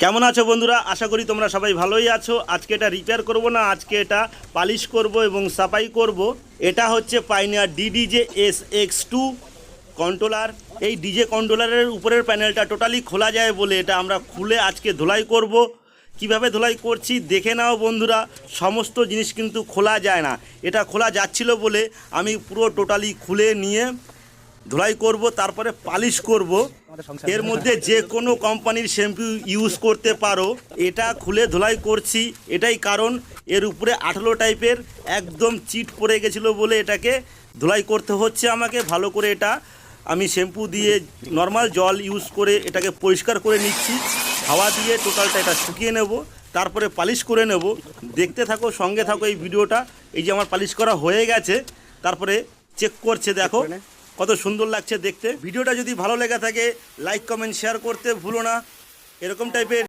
কেমন আছো বন্ধুরা? আশা করি তোমরা সবাই ভালোই আছো। আজকে এটা রিপেয়ার করব না, আজকে এটা পালিশ করব এবং সাফাই করব। এটা হচ্ছে পাইনিয়ার ডিডিজে SX2 কন্ট্রোলার। এই ডিজে কন্ট্রোলারের উপরের প্যানেলটা টোটালি খোলা যায় বলে এটা আমরা খুলে আজকে ধোলাই করব। কিভাবে ধোলাই করছি দেখে নাও বন্ধুরা। সমস্ত জিনিস কিন্তু খোলা যায় না, এটা খোলা যাচ্ছিল বলে আমি পুরো টোটালি খুলে নিয়ে ধোলাই করব, তারপরে পালিশ করব। এর মধ্যে যে কোনো কোম্পানির শ্যাম্পু ইউজ করতে পারো। এটা খুলে ধোলাই করছি এটাই কারণ, এর উপরে আঠালো টাইপের একদম চিট পড়ে গেছিলো বলে এটাকে ধোলাই করতে হচ্ছে আমাকে ভালো করে। এটা আমি শ্যাম্পু দিয়ে নর্মাল জল ইউজ করে এটাকে পরিষ্কার করে নিচ্ছি, হাওয়া দিয়ে টোটালটা এটা শুকিয়ে নেব, তারপরে পালিশ করে নেব। দেখতে থাকো, সঙ্গে থাকো এই ভিডিওটা। এই যে আমার পালিশ করা হয়ে গেছে, তারপরে চেক করছে, দেখো কত সুন্দর লাগছে দেখতে। ভিডিওটা যদি ভালো লেগে থাকে লাইক কমেন্ট শেয়ার করতে ভুলো না। এরকম টাইপের